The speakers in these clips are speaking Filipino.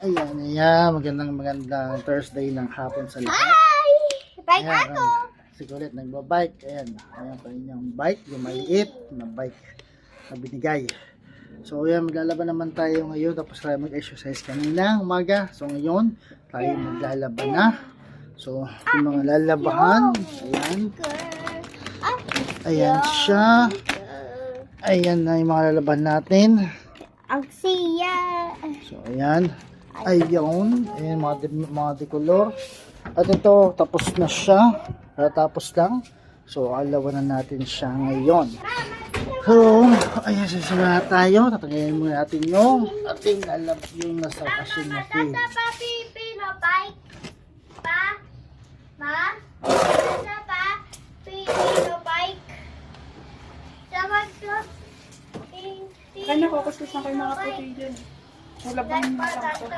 Ayan, magandang Thursday ng hapon sa lahat. Hi! Bike Ayan, ako! si Colette nagbabike. Ayan pa rin yung bike, yung maliit na bike na binigay. So ayan, maglalaban naman tayo ngayon. Tapos tayo mag-exercise kanina umaga. So ngayon, tayo maglalaban na. So yung mga lalabahan, ayan siya. Ayan na yung mga lalaban natin. Ang siya! So ayan. Ayun, ayan mga decolor. At ito, tapos na siya. Tapos lang. So, alawan na natin siya ngayon. So, ayan, sisimula tayo. Tatanggalin muna natin yung ating yung nasa machine na field. Tata pa pipino bike? Pa? Ma? Tata pa pipino bike? Tawag ko? Kaya nakukustos na kayo mga puti dyan. Wala bang masakto?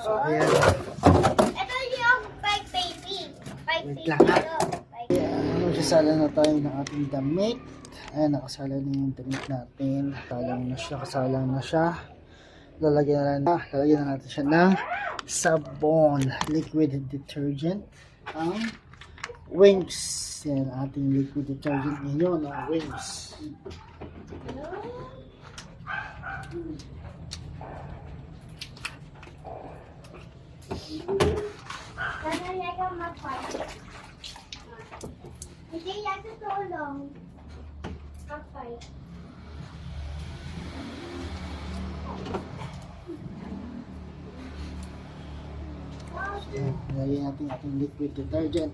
So, ayan. Ito yung bike baby. Bike Wait baby. lang, ha? Bike Ayan, magsasala na tayo ng ating damit. Ayan, nakasala na yung damit natin. Kasalang na siya. Lalagyan na natin siya ng sabon. Liquid detergent. Ang Wings. Yan, ating liquid detergent ngayon. Ang Wings. Sana yaga mag-fight. Hindi yaga tulong. Mag-fight. Ayan, nilagyan natin ating liquid detergent.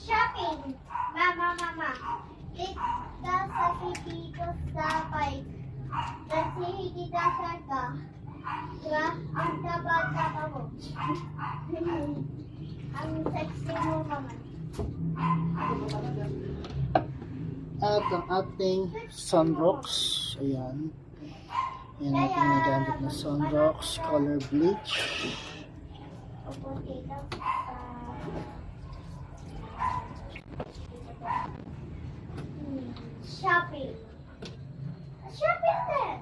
Shopping. Mama. Kita sa dito sa bike. Kasi hindi dasar ka. Diba? Ang taba-taba mo. Ang sexy mo naman. At ang ating sunrocks. Ayan. Ayan ating nagamit na sunrocks color bleach. Pupunti daw shopping. Shopping din.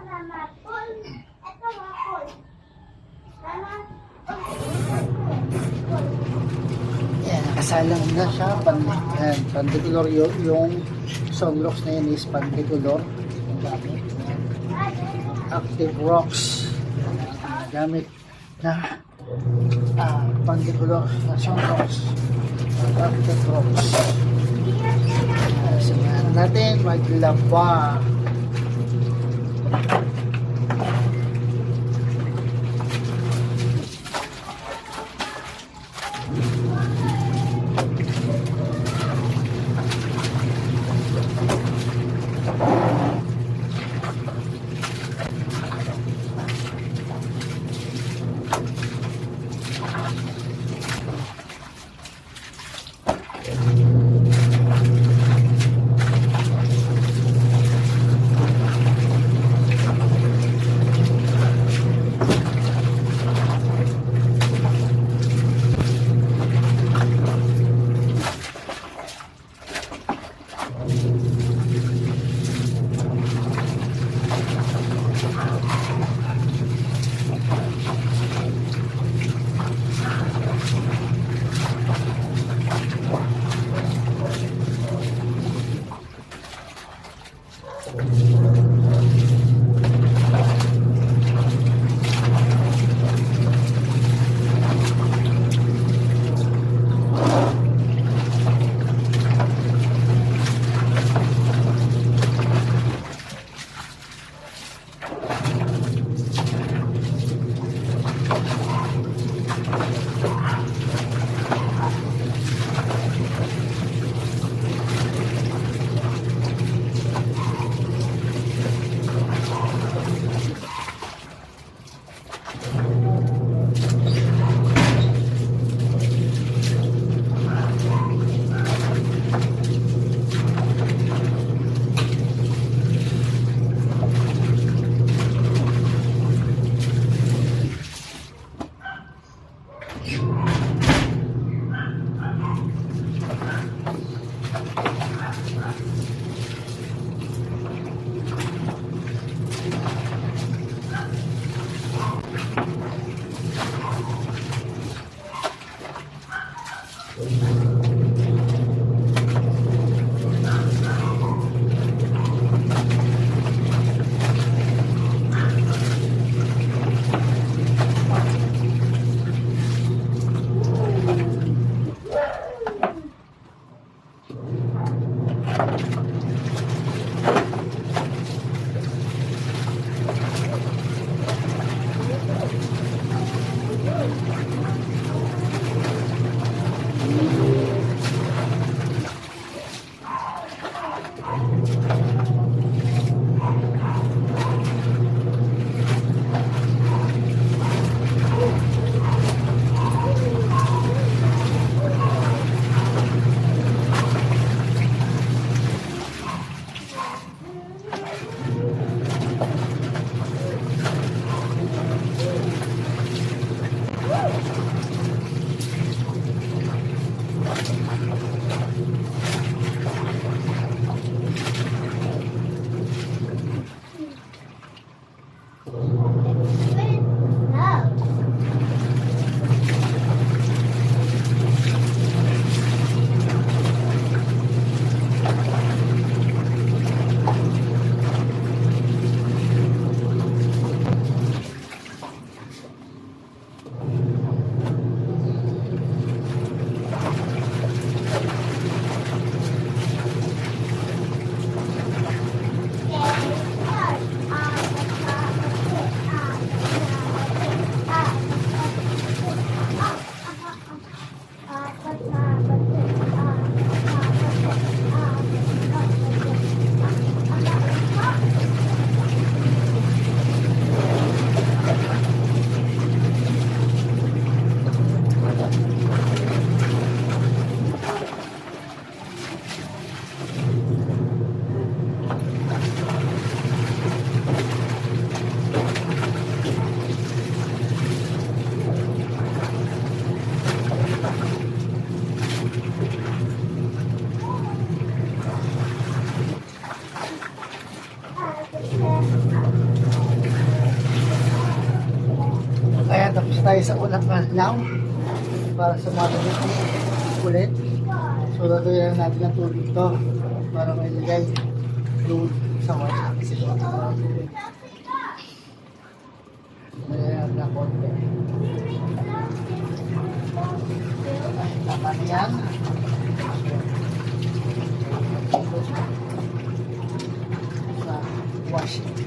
Mama. Full. Ito mga full. Mama. Ayan, nakasalang na siya. Pandecolor yung sunrocks na yun is pandecolor. Ang gamit. Active Rocks. Ang gamit na pandecolor na sunrocks. Active Rocks. Samahan natin maglaba. Diretso tayo sa unang now para sa mga ulit. So, lagyan lang natin ang tubig to para mailagay doon sa wala. Kasi doon ang tubig. Lagyan natin ang konti. Tama na yan. Sa washing.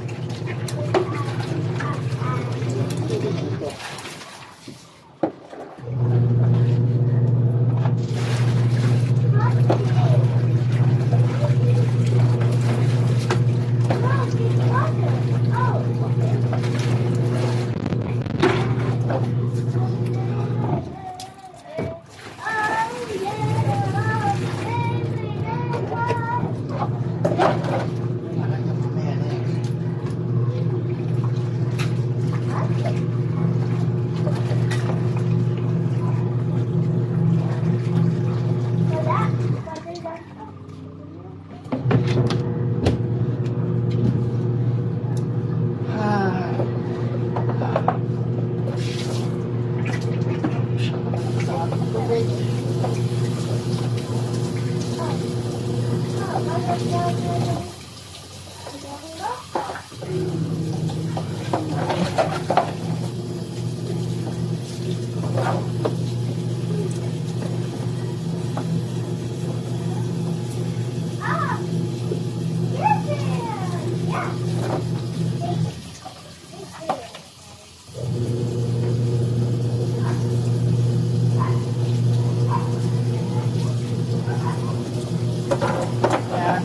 Ayan.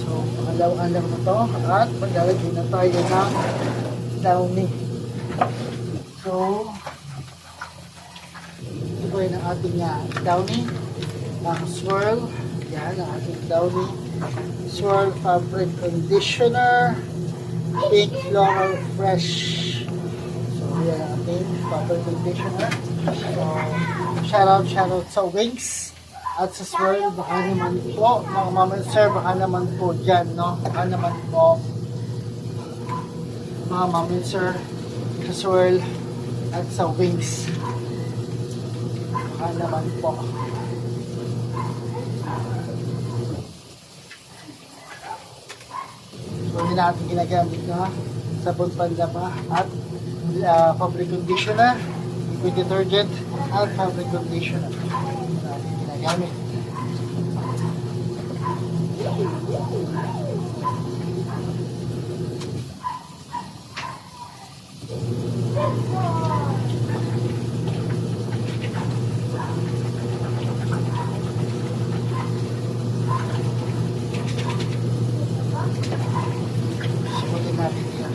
So, pangalaw-alaw na to at maglalagay na tayo ng downy. So, ito po yun ang ating downy, ang swirl. Yan ang ating downy swirl fabric conditioner, pink floral fresh. So, yan ang ating fabric conditioner. So, shoutout sa Wings. At sa swirl, baka naman po, mga mama sir, baka naman po dyan, no? Baka naman po, mga mama sir, sa swirl at sa Wings. Baka naman po. So, hindi natin ginagamit, no? Sabon panlaba at fabric conditioner, liquid detergent, at fabric conditioner. Gamit. Subutin natin yan.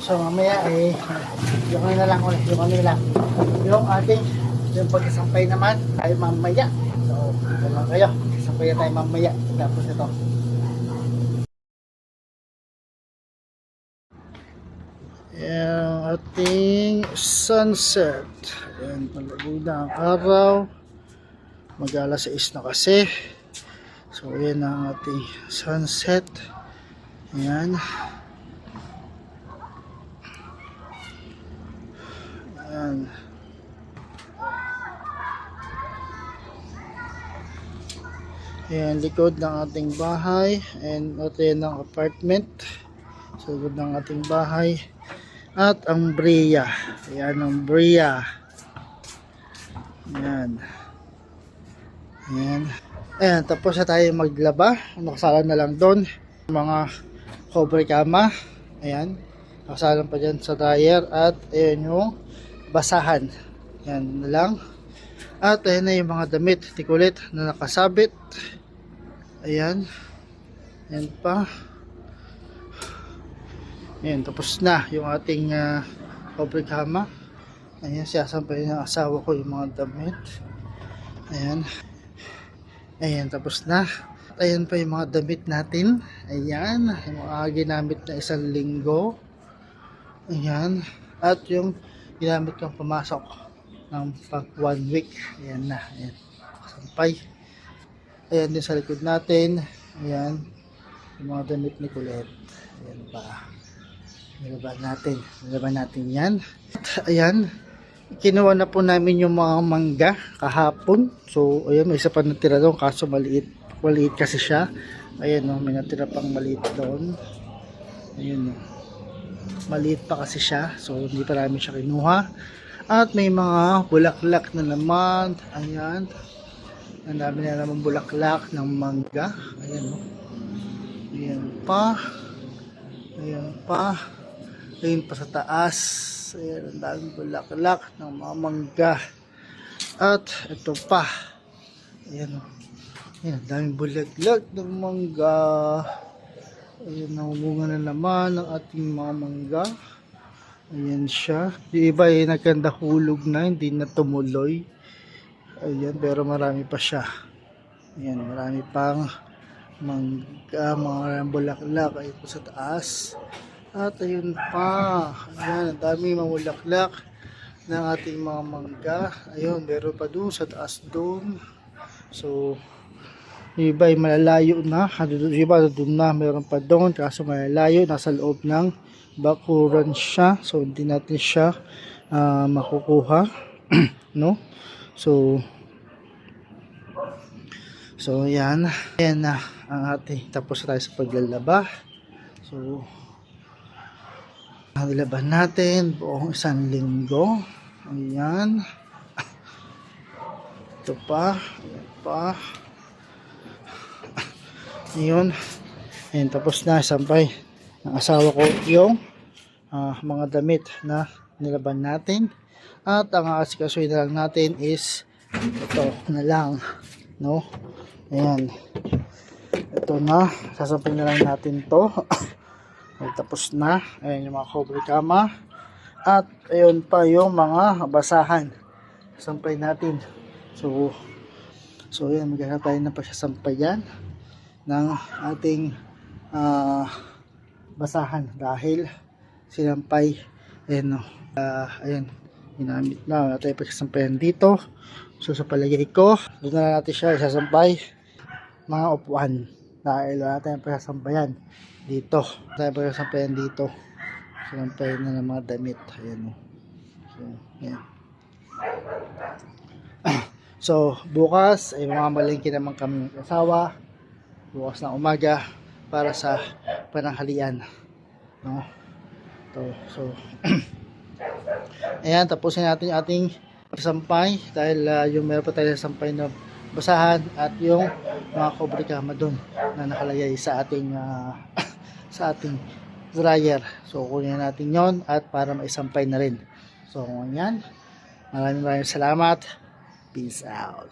So mamaya yung ano na lang ulit, yung ano lang. Yung ating, yung pagkasampay naman, tayo mamaya. So, yun lang kayo. Sampay na tayo mamaya. Tapos ito. Yung ating sunset. Ayan, palago na ang araw. Mag-alas 6 na kasi. So, ayan ang ating sunset. Ayan. Ayan. Ayan, likod ng ating bahay. And ito yan ang apartment. So, likod ng ating bahay. At ang Brea. Ayan ang Brea. Ayan. Ayan. Ayan, tapos na tayo maglaba. Nakasalan na lang doon. Mga cover kama. Ayan. Nakasalan pa dyan sa dryer. At ayan yung basahan. Ayan na lang. At ayan na yung mga damit ni Kulit na nakasabit. Ayan. Ayan pa. Ayan, tapos na yung ating cover kama. Ayan, siyasampay ng asawa ko yung mga damit. Ayan. Ayan, tapos na. Ayan pa yung mga damit natin. Ayan, yung mga ginamit na 1 linggo. Ayan. At yung ginamit kong pumasok ng pag 1 week. Ayan na. Ayan. Sampay. Ayan din sa likod natin. Ayan. Yung mga damit ni Kulit. Ayan pa. Nilaban natin yan. At ayan. Kinuha na po namin yung mga mangga kahapon. So, ayan, may isa pa natira doon. Kaso maliit. Maliit kasi siya. Ayan, no, may natira pang maliit doon. Ayan, no. Maliit pa kasi siya. So, hindi pa namin siya kinuha. At may mga bulaklak na naman. Ayan. Ang dami na naman bulaklak ng mangga. Ayan, no. Ayan pa. Ayan pa. Ayan pa sa taas. Ayan, ang daming bulaklak ng mga mangga. At ito pa. Ayan, ayan, ang daming bulaklak ng mangga. Ayan, namumunga na naman ang ating mga mangga. Ayan siya. Yung iba ay nagkandahulog na, hindi na tumuloy. Ayan, pero marami pa siya. Ayan, marami pang mangga, mga bulaklak. Ayan po sa taas. At ayun pa, ayan, ang dami mamulaklak ng ating mga mangga. Ayun, meron pa doon sa taas doon. So, yung iba ay malalayo na. Yung iba doon na, meron pa doon. Kaso malalayo, nasa loob ng bakuran siya. So, hindi natin siya makukuha. No? So, ayan. Ayan na ang ating tapos na tayo sa paglalaba. So, nilaban natin buong 1 linggo. Ayan. Ito pa. Ayan pa. Ayan. Ayan, tapos na. Sampay ng asawa ko yung mga damit na nilaban natin. At ang asikasuhin na lang natin is ito na lang. No? Ayan. Ito na. Sasampay na lang natin to. Ay, tapos na. Ayan yung mga cover kama. At ayun pa yung mga basahan. Sampay natin. So ayan, maghanap tayo na pagsasampayan ng ating basahan dahil sinampay. Ayan, no. Ayan, ginamit na. Wala tayo pagsasampayan dito. So sa palagay ko, doon na natin siya isasampay mga upuan dahil wala tayong pagsasampayan dito. Tayo pagsasampayan dito. Sinampayan na ng mga damit. Ayan, no. So, ayan. So, bukas ay mamamalingki naman kami ng asawa. Bukas na umaga para sa pananghalian. No? So, ayan, tapusin natin yung ating pagsampay dahil yung meron pa tayo sampay na basahan at yung mga cover kama doon na nakalagay sa ating dryer. So, kunin natin yon at para maisampay na rin. So, ngayon, maraming salamat. Peace out.